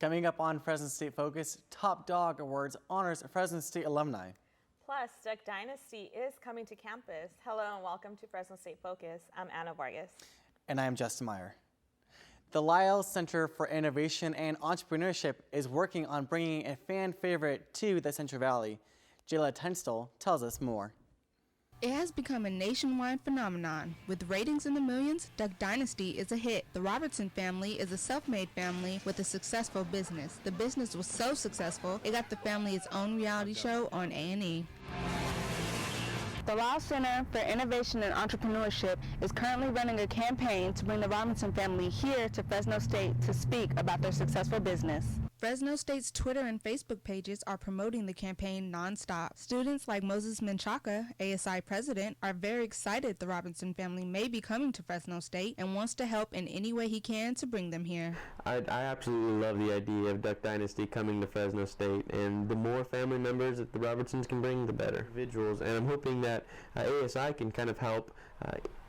Coming up on Fresno State Focus, Top Dog Awards honors Fresno State alumni. Plus, Duck Dynasty is coming to campus. Hello and welcome to Fresno State Focus. I'm Anna Vargas. And I am Justin Meyer. The Lyle Center for Innovation and Entrepreneurship is working on bringing a fan favorite to the Central Valley. Jayla Tunstall tells us more. It has become a nationwide phenomenon. With ratings in the millions, Duck Dynasty is a hit. The Robertson family is a self-made family with a successful business. The business was so successful, it got the family its own reality show on A&E. The Lyle Center for Innovation and Entrepreneurship is currently running a campaign to bring the Robinson family here to Fresno State to speak about their successful business. Fresno State's Twitter and Facebook pages are promoting the campaign nonstop. Students like Moses Menchaca, ASI president, are very excited the Robinson family may be coming to Fresno State and wants to help in any way he can to bring them here. I absolutely love the idea of Duck Dynasty coming to Fresno State, and the more family members that the Robertsons can bring, the better. Individuals, and I'm hoping that ASI can kind of help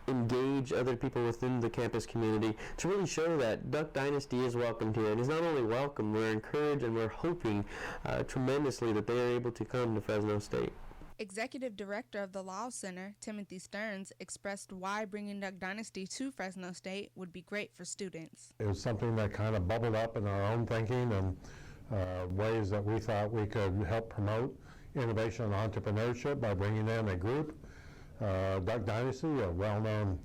engage other people within the campus community to really show that Duck Dynasty is welcomed here. And it's not only welcome, we're encouraged and we're hoping tremendously that they are able to come to Fresno State. Executive Director of the Lyle Center, Timothy Stearns, expressed why bringing Duck Dynasty to Fresno State would be great for students. It was something that kind of bubbled up in our own thinking and ways that we thought we could help promote innovation and entrepreneurship by bringing in a group. Duck Dynasty, a well-known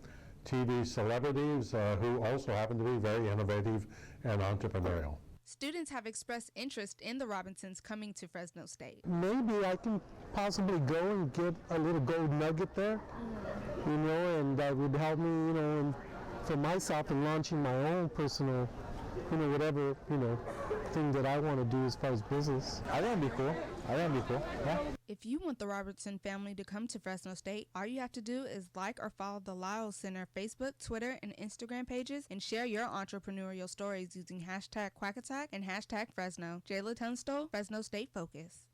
TV celebrities who also happen to be very innovative and entrepreneurial. Students have expressed interest in the Robinsons coming to Fresno State. Maybe I can possibly go and get a little gold nugget there, and that would help me, and for myself in launching my own personal, whatever, thing that I want to do as far as business. I think it'd be cool. Yeah. If you want the Robertson family to come to Fresno State, all you have to do is like or follow the Lyle Center Facebook, Twitter, and Instagram pages and share your entrepreneurial stories using hashtag #QuackAttack and hashtag Fresno. Jayla Tunstall, Fresno State Focus.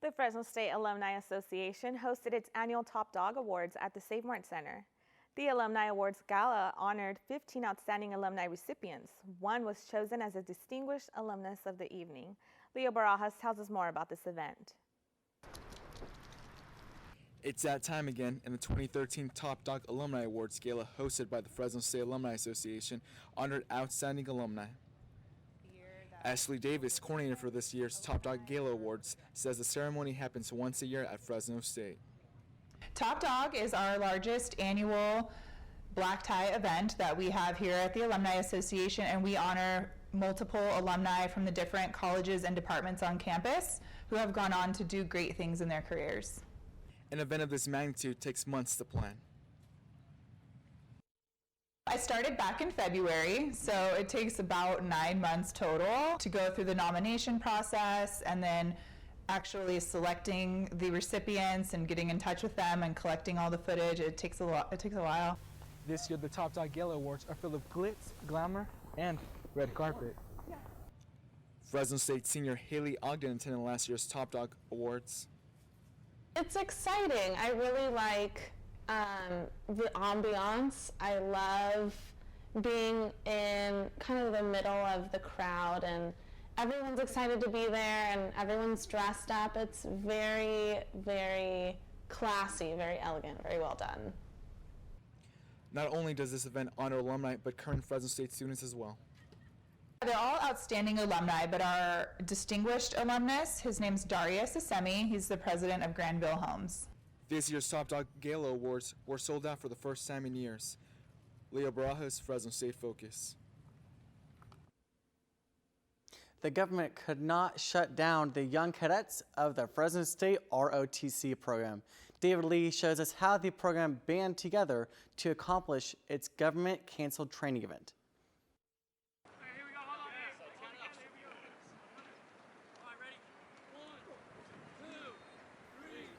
The Fresno State Alumni Association hosted its annual Top Dog Awards at the Save Mart Center. The Alumni Awards Gala honored 15 outstanding alumni recipients. One was chosen as a Distinguished Alumnus of the Evening. Leo Barajas tells us more about this event. It's that time again, and the 2013 Top Dog Alumni Awards Gala hosted by the Fresno State Alumni Association honored outstanding alumni. Ashley Davis, coordinator for this year's Top Dog Gala Awards, says the ceremony happens once a year at Fresno State. Top Dog is our largest annual black tie event that we have here at the Alumni Association, and we honor multiple alumni from the different colleges and departments on campus who have gone on to do great things in their careers. An event of this magnitude takes months to plan. I started back in February, so it takes about 9 months total to go through the nomination process and then actually selecting the recipients and getting in touch with them and collecting all the footage. It takes a while. This year, the Top Dog Gala Awards are filled with glitz, glamour, and red carpet. Fresno State senior Haley Ogden attended last year's Top Dog Awards. It's exciting. I really like the ambiance. I love being in kind of the middle of the crowd, and everyone's excited to be there, and everyone's dressed up. It's very, very classy, very elegant, very well done. Not only does this event honor alumni, but current Fresno State students as well. They're all outstanding alumni, but our distinguished alumnus, his name's Darius Assemi. He's the president of Granville Homes. This year's Top Dog Gala Awards were sold out for the first time in years. Leo Barajas, Fresno State Focus. The government could not shut down the young cadets of the Fresno State ROTC program. David Lee shows us how the program band together to accomplish its government-canceled training event.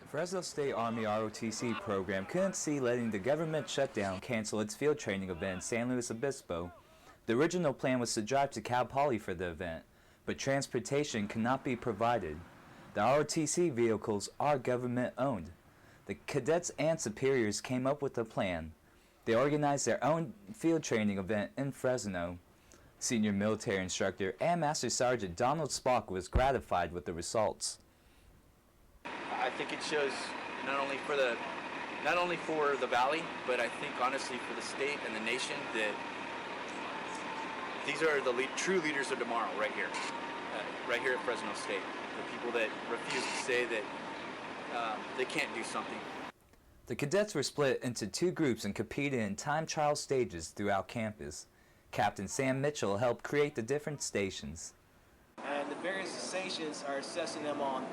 The Fresno State Army ROTC program couldn't see letting the government shutdown cancel its field training event in San Luis Obispo. The original plan was to drive to Cal Poly for the event, but transportation cannot be provided. The ROTC vehicles are government-owned. The cadets and superiors came up with a plan. They organized their own field training event in Fresno. Senior military instructor and Master Sergeant Donald Spock was gratified with the results. I think it shows not only for the Valley, but I think honestly for the state and the nation that these are the true leaders of tomorrow right here at Fresno State. The people that refuse to say that they can't do something. The cadets were split into 2 groups and competed in time trial stages throughout campus. Captain Sam Mitchell helped create the different stations. And the various stations are assessing them on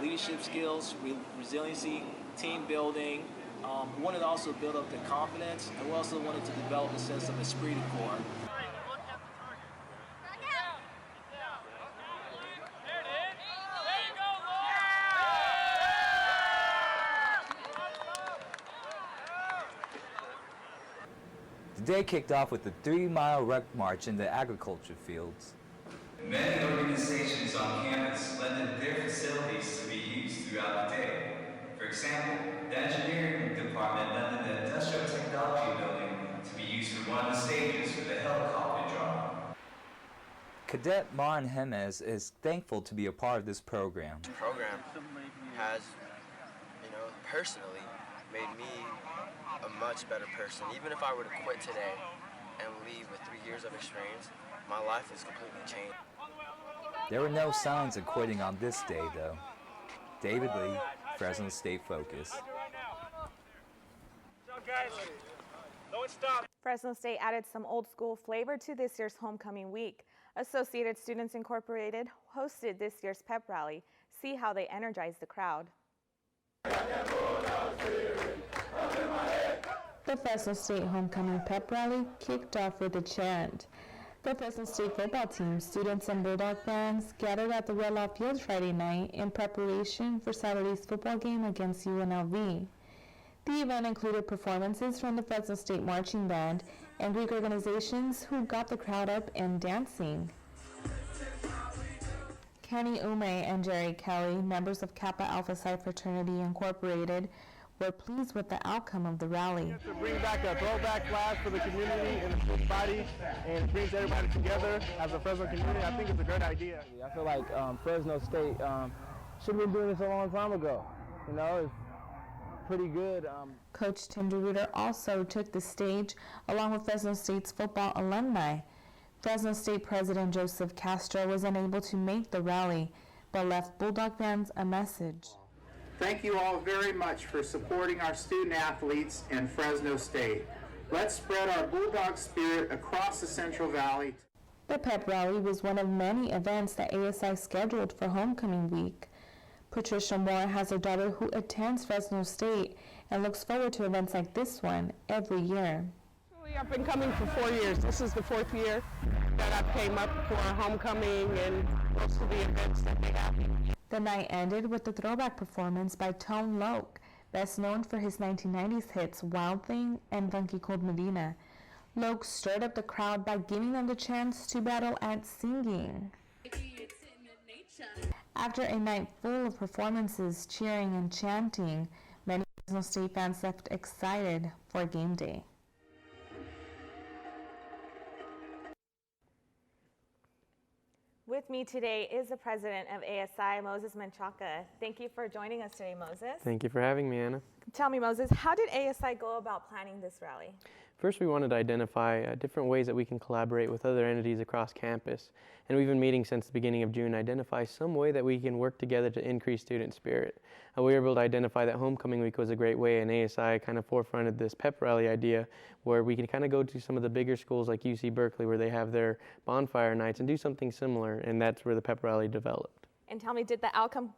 leadership skills, resiliency, team building. We wanted to also build up their confidence, and we also wanted to develop a sense of esprit de corps. The day kicked off with a 3-mile ruck march in the agriculture fields. Many organizations on campus lended their facilities to be used throughout the day. For example, the engineering department lended the industrial technology building to be used for one of the stages for the helicopter drop. Cadet Mon Jimenez is thankful to be a part of this program. The program has, personally made me a much better person. Even if I were to quit today and leave with 3 years of experience, my life is completely changed. There were no signs of quitting on this day, though. David Lee, Fresno State Focus. Fresno State added some old school flavor to this year's homecoming week. Associated Students Incorporated hosted this year's pep rally. See how they energized the crowd. The Fresno State Homecoming Pep Rally kicked off with a chant. The Fresno State football team, students, and Bulldog fans gathered at the Well-Off Field Friday night in preparation for Saturday's football game against UNLV. The event included performances from the Fresno State Marching Band and Greek organizations who got the crowd up and dancing. Kenny Ume and Jerry Kelly, members of Kappa Alpha Psi Fraternity Incorporated, were pleased with the outcome of the rally. To bring back a throwback class for the community and the student body, and it brings everybody together as a Fresno community. I think it's a great idea. I feel like Fresno State should have been doing this a long time ago. It's pretty good. Coach Tim DeRuiter also took the stage along with Fresno State's football alumni. Fresno State President Joseph Castro was unable to make the rally, but left Bulldog fans a message. Thank you all very much for supporting our student athletes and Fresno State. Let's spread our Bulldog spirit across the Central Valley. The pep rally was one of many events that ASI scheduled for homecoming week. Patricia Moore has a daughter who attends Fresno State and looks forward to events like this one every year. I've been coming for 4 years. This is the 4th year that I've came up for homecoming and most of the events that they have. The night ended with the throwback performance by Tone Loc, best known for his 1990s hits Wild Thing and Funky Cold Medina. Loc stirred up the crowd by giving them the chance to battle at singing. After a night full of performances, cheering, and chanting, many Fresno State fans left excited for game day. With me today is the president of ASI, Moses Menchaca. Thank you for joining us today, Moses. Thank you for having me, Anna. Tell me, Moses, how did ASI go about planning this rally? First, we wanted to identify different ways that we can collaborate with other entities across campus. And we've been meeting since the beginning of June, identify some way that we can work together to increase student spirit. We were able to identify that homecoming week was a great way, and ASI kind of forefronted this pep rally idea where we can kind of go to some of the bigger schools like UC Berkeley where they have their bonfire nights and do something similar, and that's where the pep rally developed. And tell me, did the outcome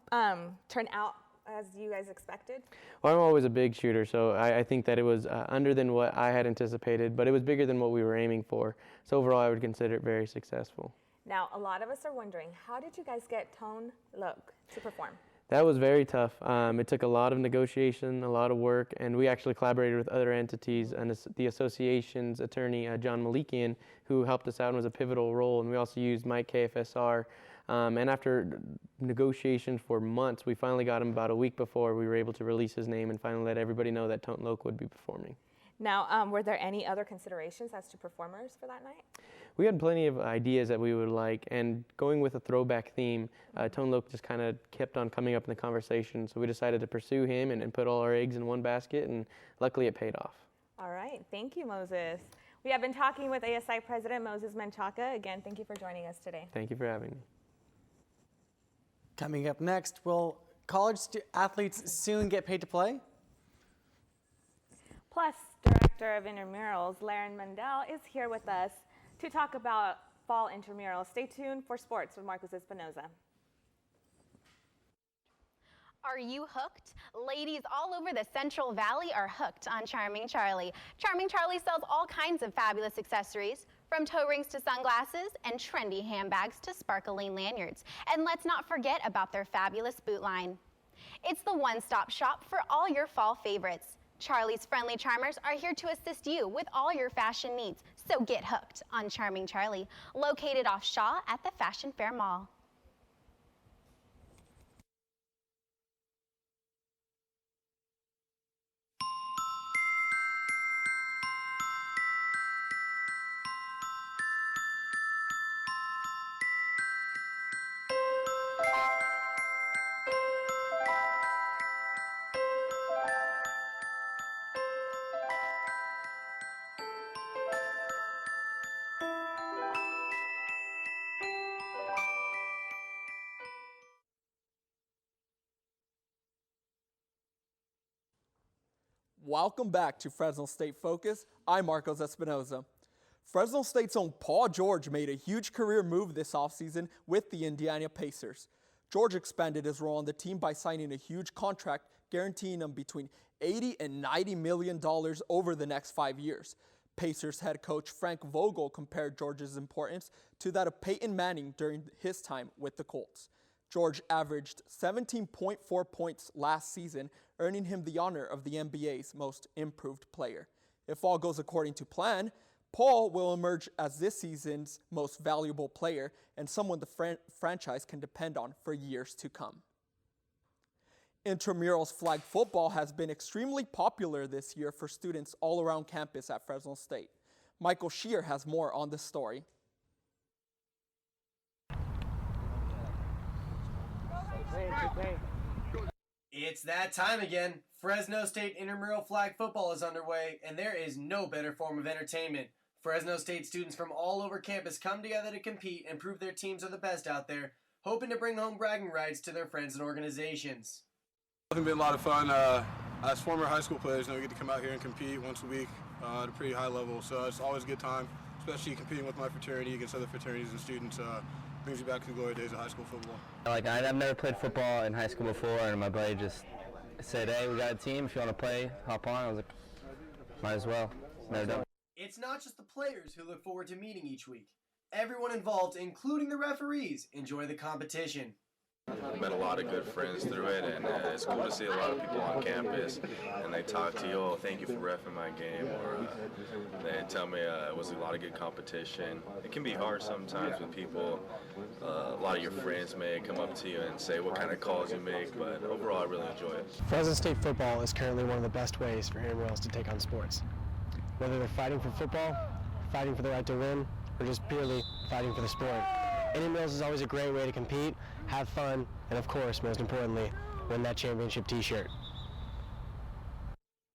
turn out as you guys expected? Well, I'm always a big shooter, so I think that it was under than what I had anticipated, but it was bigger than what we were aiming for. So overall, I would consider it very successful. Now, a lot of us are wondering, how did you guys get Tone Loc to perform? That was very tough. It took a lot of negotiation, a lot of work, and we actually collaborated with other entities and the association's attorney, John Malikian, who helped us out and was a pivotal role, and we also used Mike KFSR. And after negotiations for months, we finally got him about a week before we were able to release his name and finally let everybody know that Tone Loc would be performing. Now, were there any other considerations as to performers for that night? We had plenty of ideas that we would like, and going with a throwback theme, Tone Loc just kind of kept on coming up in the conversation, so we decided to pursue him and put all our eggs in one basket, and luckily it paid off. All right, thank you, Moses. We have been talking with ASI President Moses Menchaca. Again, thank you for joining us today. Thank you for having me. Coming up next, will college athletes soon get paid to play? Plus, Director of Intramurals, Laren Mendel, is here with us to talk about fall intramurals. Stay tuned for sports with Marcos Espinoza. Are you hooked? Ladies all over the Central Valley are hooked on Charming Charlie. Charming Charlie sells all kinds of fabulous accessories, from toe rings to sunglasses and trendy handbags to sparkling lanyards. And let's not forget about their fabulous boot line. It's the one-stop shop for all your fall favorites. Charlie's Friendly Charmers are here to assist you with all your fashion needs, so get hooked on Charming Charlie, located off Shaw at the Fashion Fair Mall. Welcome back to Fresno State Focus. I'm Marcos Espinoza. Fresno State's own Paul George made a huge career move this offseason with the Indiana Pacers. George expanded his role on the team by signing a huge contract guaranteeing him between $80 and $90 million over the next 5 years. Pacers head coach Frank Vogel compared George's importance to that of Peyton Manning during his time with the Colts. George averaged 17.4 points last season, earning him the honor of the NBA's most improved player. If all goes according to plan, Paul will emerge as this season's most valuable player and someone the franchise can depend on for years to come. Intramurals flag football has been extremely popular this year for students all around campus at Fresno State. Michael Shear has more on this story. It's that time again. Fresno State intramural flag football is underway, and there is no better form of entertainment. Fresno State students from all over campus come together to compete and prove their teams are the best out there, hoping to bring home bragging rights to their friends and organizations. It's been a lot of fun. As former high school players, we get to come out here and compete once a week at a pretty high level, so it's always a good time, especially competing with my fraternity against other fraternities and students. Brings you back to the glory days of high school football. I've never played football in high school before, and my buddy just said, "Hey, we got a team. If you want to play, hop on." I was like, "Might as well." Never done. It's not just the players who look forward to meeting each week. Everyone involved, including the referees, enjoy the competition. I've met a lot of good friends through it, and it's cool to see a lot of people on campus, and they talk to you, "Oh, thank you for reffing my game," or they tell me it was a lot of good competition. It can be hard sometimes with people. A lot of your friends may come up to you and say what kind of calls you make, but overall I really enjoy it. Fresno State football is currently one of the best ways for intramurals to take on sports. Whether they're fighting for football, fighting for the right to win, or just purely fighting for the sport. Intramurals is always a great way to compete, have fun, and of course, most importantly, win that championship t-shirt.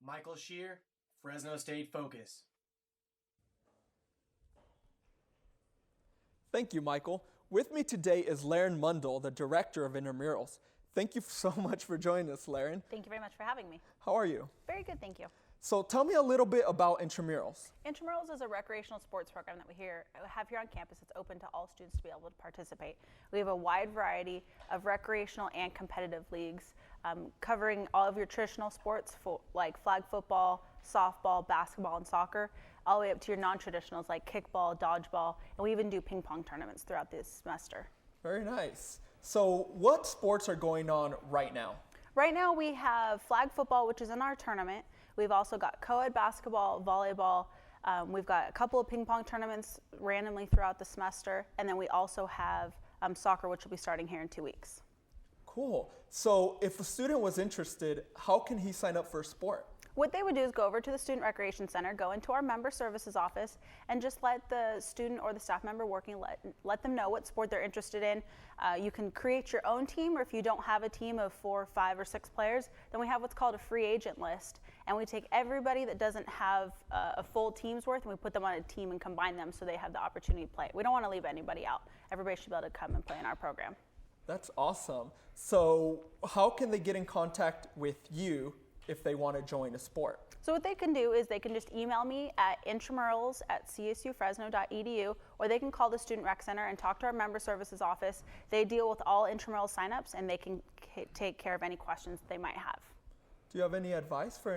Michael Shear, Fresno State Focus. Thank you, Michael. With me today is Laren Mundell, the director of Intramurals. Thank you so much for joining us, Laren. Thank you very much for having me. How are you? Very good, thank you. So tell me a little bit about Intramurals. Intramurals is a recreational sports program that we have here on campus. It's open to all students to be able to participate. We have a wide variety of recreational and competitive leagues covering all of your traditional sports like flag football, softball, basketball, and soccer, all the way up to your non-traditionals like kickball, dodgeball, and we even do ping pong tournaments throughout this semester. Very nice. So what sports are going on right now? Right now we have flag football, which is in our tournament. We've also got co-ed basketball, volleyball. We've got a couple of ping pong tournaments randomly throughout the semester. And then we also have soccer, which will be starting here in 2 weeks. Cool. So if a student was interested, how can he sign up for a sport? What they would do is go over to the Student Recreation Center, go into our member services office, and just let the student or the staff member working, let them know what sport they're interested in. You can create your own team, or if you don't have a team of 4, 5, or 6 players, then we have what's called a free agent list. And we take everybody that doesn't have a full team's worth, and we put them on a team and combine them so they have the opportunity to play. We don't want to leave anybody out. Everybody should be able to come and play in our program. That's awesome. So how can they get in contact with you if they want to join a sport? So what they can do is they can just email me at intramurals@csufresno.edu, or they can call the Student Rec Center and talk to our member services office. They deal with all intramural signups, and they can take care of any questions they might have. Do you have any advice for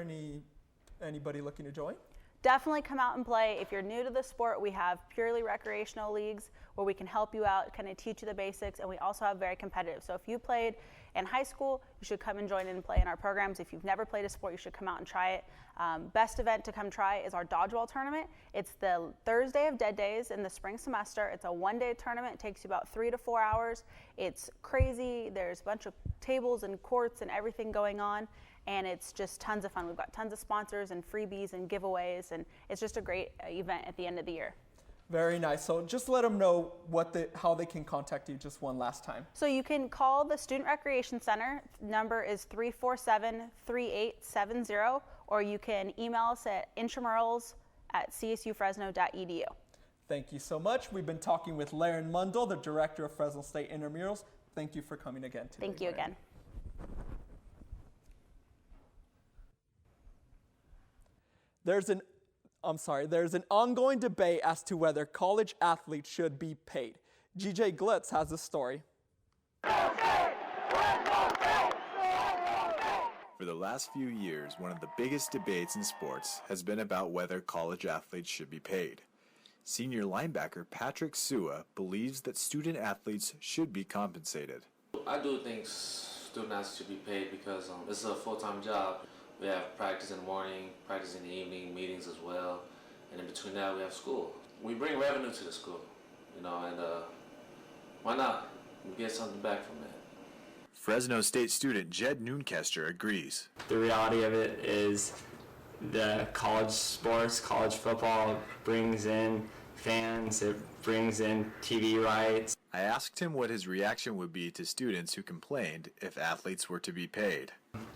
anybody looking to join? Definitely come out and play. If you're new to the sport, we have purely recreational leagues where we can help you out, kind of teach you the basics, and we also have very competitive. So if you played in high school, you should come and join in and play in our programs. If you've never played a sport, you should come out and try it. Best event to come try is our dodgeball tournament. It's the Thursday of Dead Days in the spring semester. It's a one-day tournament. It takes you about 3 to 4 hours. It's crazy. There's a bunch of tables and courts and everything going on, and it's just tons of fun. We've got tons of sponsors and freebies and giveaways, and it's just a great event at the end of the year. Very nice. So just let them know how they can contact you just one last time. So you can call the Student Recreation Center. Number is 347-3870, or you can email us at intramurals@csufresno.edu. Thank you so much. We've been talking with Laren Mundell, the director of Fresno State Intramurals. Thank you for coming again today. Thank you again. There's an ongoing debate as to whether college athletes should be paid. GJ Glitz has the story. For the last few years, one of the biggest debates in sports has been about whether college athletes should be paid. Senior linebacker Patrick Sua believes that student athletes should be compensated. I do think student athletes should be paid because this is a full-time job. We have practice in the morning, practice in the evening, meetings as well, and in between that we have school. We bring revenue to the school, and why not? We get something back from that. Fresno State student Jed Noonkester agrees. The reality of it is the college sports, college football brings in fans, it brings in TV rights. I asked him what his reaction would be to students who complained if athletes were to be paid.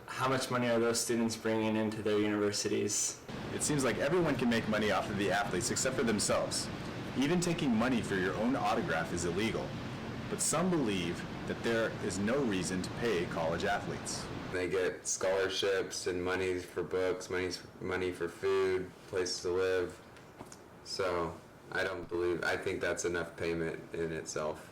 How much money are those students bringing into their universities? It seems like everyone can make money off of the athletes except for themselves. Even taking money for your own autograph is illegal. But some believe that there is no reason to pay college athletes. They get scholarships and money for books, money for food, places to live. So I think that's enough payment in itself.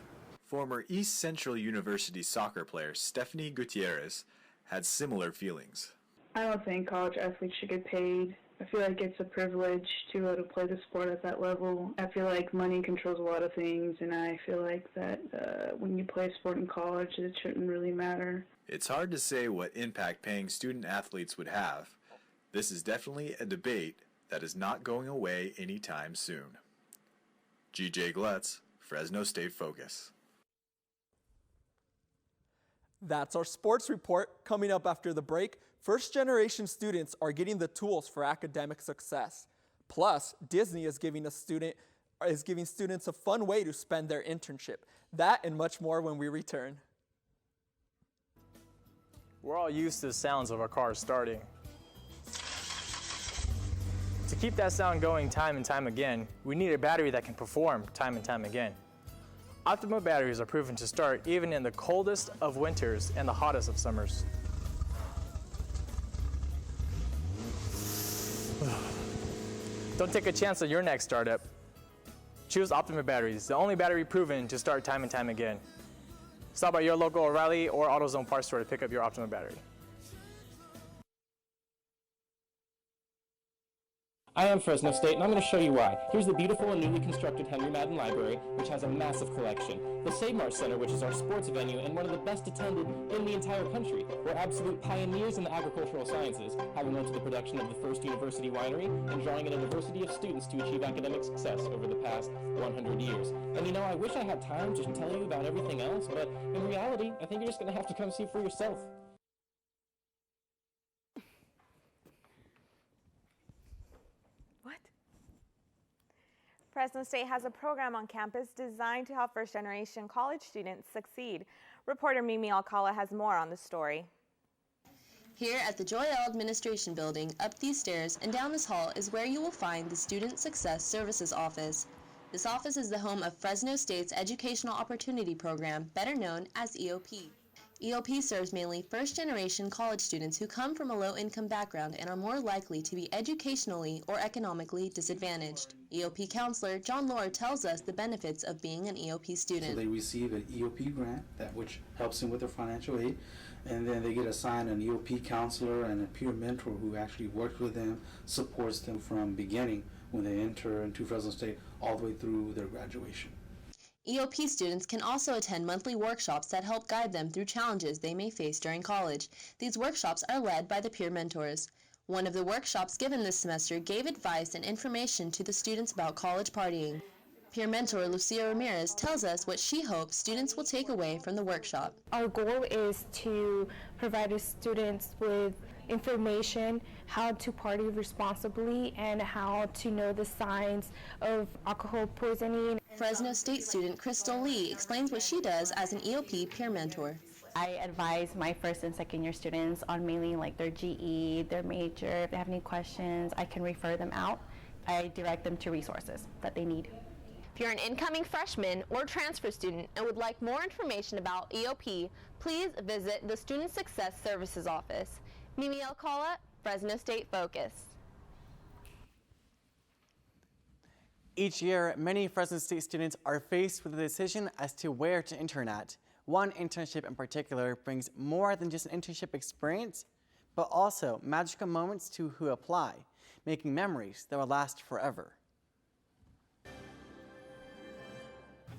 Former East Central University soccer player Stephanie Gutierrez had similar feelings. I don't think college athletes should get paid. I feel like it's a privilege to be able to play the sport at that level. I feel like money controls a lot of things, and I feel like that when you play a sport in college, it shouldn't really matter. It's hard to say what impact paying student athletes would have. This is definitely a debate that is not going away anytime soon. GJ Glutz, Fresno State Focus. That's our sports report. Coming up after the break, first-generation students are getting the tools for academic success. Plus, Disney is giving students a fun way to spend their internship. That and much more when we return. We're all used to the sounds of our cars starting. To keep that sound going time and time again, we need a battery that can perform time and time again. Optima batteries are proven to start even in the coldest of winters and the hottest of summers. Don't take a chance on your next startup. Choose Optima batteries, the only battery proven to start time and time again. Stop by your local O'Reilly or AutoZone parts store to pick up your Optima battery. I am Fresno State, and I'm going to show you why. Here's the beautiful and newly constructed Henry Madden Library, which has a massive collection. The Save Mart Center, which is our sports venue and one of the best attended in the entire country. We're absolute pioneers in the agricultural sciences, having led to the production of the first university winery and drawing in a diversity of students to achieve academic success over the past 100 years. And I wish I had time to tell you about everything else, but in reality, I think you're just going to have to come see for yourself. Fresno State has a program on campus designed to help first-generation college students succeed. Reporter Mimi Alcala has more on the story. Here at the Joyelle Administration Building, up these stairs and down this hall is where you will find the Student Success Services Office. This office is the home of Fresno State's Educational Opportunity Program, better known as EOP. EOP serves mainly first-generation college students who come from a low-income background and are more likely to be educationally or economically disadvantaged. EOP counselor John Lohr tells us the benefits of being an EOP student. So they receive an EOP grant, which helps them with their financial aid, and then they get assigned an EOP counselor and a peer mentor who actually works with them, supports them from beginning when they enter into Fresno State all the way through their graduation. EOP students can also attend monthly workshops that help guide them through challenges they may face during college. These workshops are led by the peer mentors. One of the workshops given this semester gave advice and information to the students about college partying. Peer mentor Lucia Ramirez tells us what she hopes students will take away from the workshop. Our goal is to provide the students with information how to party responsibly and how to know the signs of alcohol poisoning. Fresno State student Crystal Lee explains what she does as an EOP peer mentor. I advise my first and second year students on mainly like their GE, their major. If they have any questions, I can refer them out. I direct them to resources that they need. If you're an incoming freshman or transfer student and would like more information about EOP, please visit the Student Success Services Office. Mimi Alcala, Fresno State Focus. Each year, many Fresno State students are faced with a decision as to where to intern at. One internship in particular brings more than just an internship experience, but also magical moments to who apply, making memories that will last forever.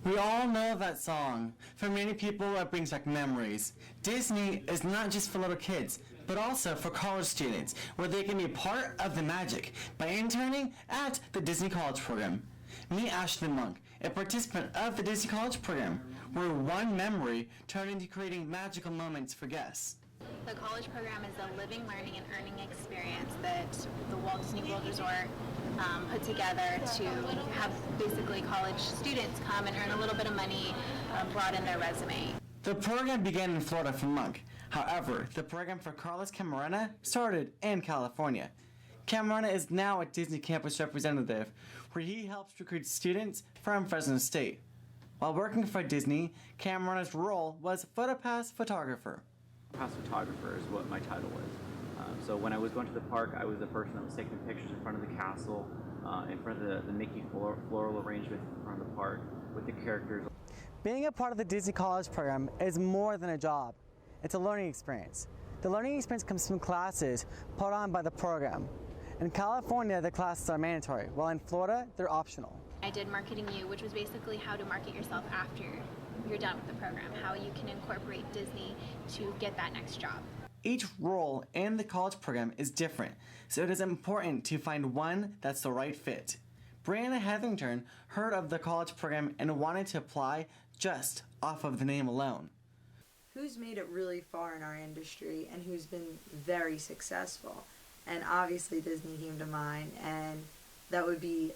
We all know that song. For many people, it brings back memories. Disney is not just for little kids, but also for college students, where they can be part of the magic by interning at the Disney College Program. Meet Ashley Monk, a participant of the Disney College Program, where one memory turned into creating magical moments for guests. The college program is a living, learning, and earning experience that the Walt Disney World Resort put together to have basically college students come and earn a little bit of money brought in their resume. The program began in Florida for Monk. However, the program for Carlos Camarena started in California. Camarena is now a Disney campus representative, where he helps recruit students from Fresno State. While working for Disney, Camarena's role was PhotoPass photographer. Pass photographer is what my title was. So when I was going to the park, I was the person that was taking pictures in front of the castle, in front of the Mickey floral arrangement in front of the park with the characters. Being a part of the Disney College Program is more than a job. It's a learning experience. The learning experience comes from classes put on by the program. In California, the classes are mandatory, while in Florida, they're optional. I did Marketing U, which was basically how to market yourself after you're done with the program, how you can incorporate Disney to get that next job. Each role in the college program is different, so it is important to find one that's the right fit. Brianna Hetherington heard of the college program and wanted to apply just off of the name alone. Who's made it really far in our industry and who's been very successful? And obviously Disney came to mind, and that would be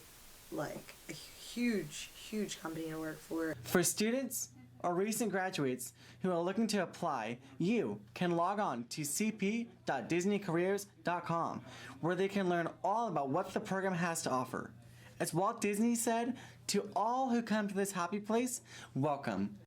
like a huge, huge company to work for. For students or recent graduates who are looking to apply, you can log on to cp.disneycareers.com, where they can learn all about what the program has to offer. As Walt Disney said, to all who come to this happy place, welcome.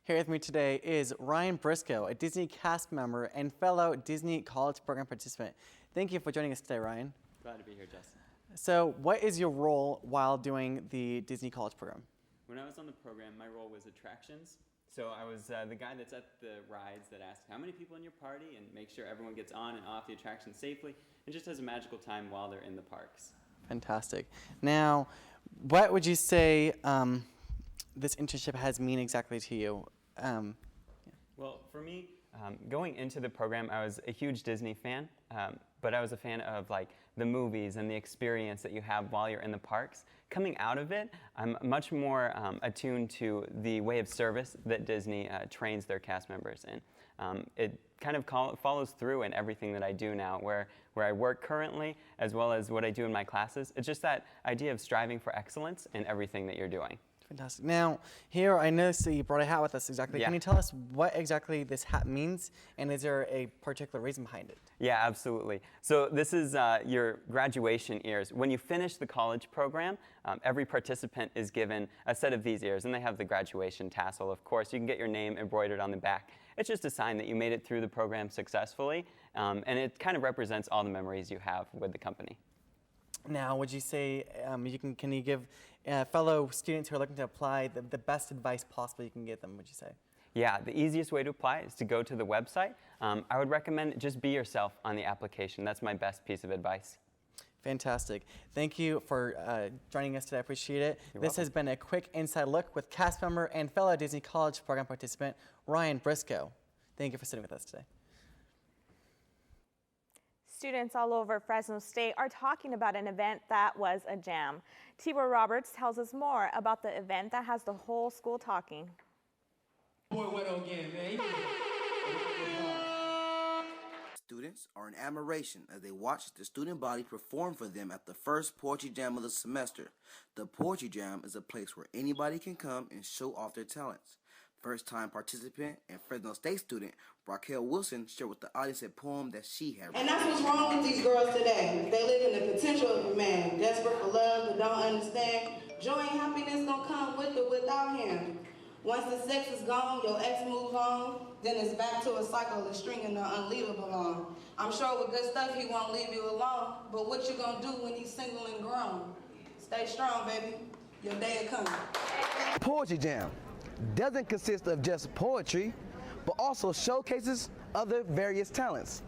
Here with me today is Ryan Briscoe, a Disney cast member and fellow Disney College Program participant. Thank you for joining us today, Ryan. Glad to be here, Justin. So what is your role while doing the Disney College Program? When I was on the program, my role was attractions. So I was the guy that's at the rides that asks how many people in your party and make sure everyone gets on and off the attraction safely and just has a magical time while they're in the parks. Fantastic. Now, what would you say this internship has mean exactly to you? Well, for me, Going into the program, I was a huge Disney fan, but I was a fan of like the movies and the experience that you have while you're in the parks. Coming out of it, I'm much more attuned to the way of service that Disney trains their cast members in. It kind of follows through in everything that I do now, where I work currently, as well as what I do in my classes. It's just that idea of striving for excellence in everything that you're doing. Fantastic. Now, here I noticed that you brought a hat with us exactly. Yeah. Can you tell us what exactly this hat means, and is there a particular reason behind it? Yeah, absolutely. So this is your graduation ears. When you finish the college program, every participant is given a set of these ears, and they have the graduation tassel, of course. You can get your name embroidered on the back. It's just a sign that you made it through the program successfully, and it kind of represents all the memories you have with the company. Now, would you say, can you give fellow students who are looking to apply the best advice possible you can give them, would you say? Yeah, the easiest way to apply is to go to the website. I would recommend just be yourself on the application. That's my best piece of advice. Fantastic. Thank you for joining us today. I appreciate it. You're This welcome. has been a quick inside look with cast member and fellow Disney College program participant, Ryan Briscoe. Thank you for sitting with us today. Students all over Fresno State are talking about an event that was a jam. T-Roy Roberts tells us more about the event that has the whole school talking. Students are in admiration as they watch the student body perform for them at the first Poetry Jam of the semester. The Poetry Jam is a place where anybody can come and show off their talents. First-time participant and Fresno State student Raquel Wilson shared with the audience a poem that she had written. And that's what's wrong with these girls today. They live in the potential of a man, desperate for love but don't understand. Joy and happiness don't come with or without him. Once the sex is gone, your ex moves on, then it's back to a cycle of stringing the unleavable on. I'm sure with good stuff he won't leave you alone, but what you gonna do when he's single and grown? Stay strong, baby. Your day will come. Poetry Jam doesn't consist of just poetry, but also showcases other various talents.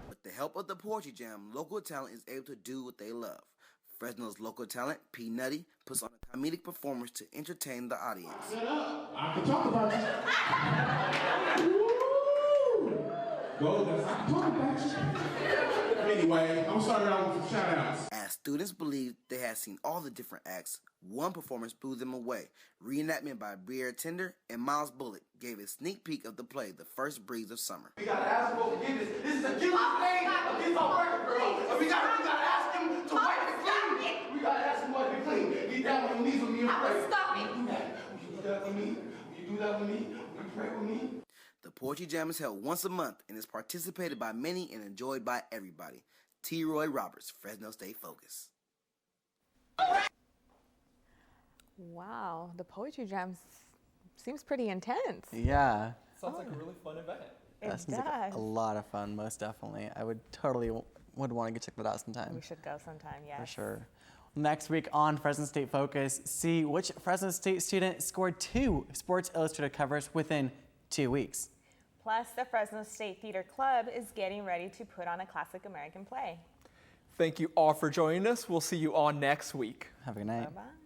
With the help of the Poetry Jam, local talent is able to do what they love. Fresno's local talent, P. Nutty, puts on a comedic performance to entertain the audience. I can talk about you. Go, I can talk about you. Anyway, I'm starting out with some shout outs. As students believed they had seen all the different acts, one performance blew them away. Reenactment by Briere Tender and Miles Bullock gave a sneak peek of the play, The First Breeze of Summer. We gotta ask for forgiveness. This is a guilty thing against our record, girl. And we gotta ask him to wipe it clean. We gotta ask him to wipe it clean. Get down on your knees with me and pray. Stop it. Will you do that with me? Will you do that with me? Will you pray with me? The Poetry Jam is held once a month and is participated by many and enjoyed by everybody. T-Roy Roberts, Fresno State Focus. Wow, the Poetry Jam seems pretty intense. Yeah. Sounds like a really fun event. That seems like a lot of fun, most definitely. I would totally would want to go check that out sometime. We should go sometime, yes. For sure. Next week on Fresno State Focus, see which Fresno State student scored 2 Sports Illustrated covers within 2 weeks. Plus, the Fresno State Theater Club is getting ready to put on a classic American play. Thank you all for joining us. We'll see you all next week. Have a good night. Bye-bye.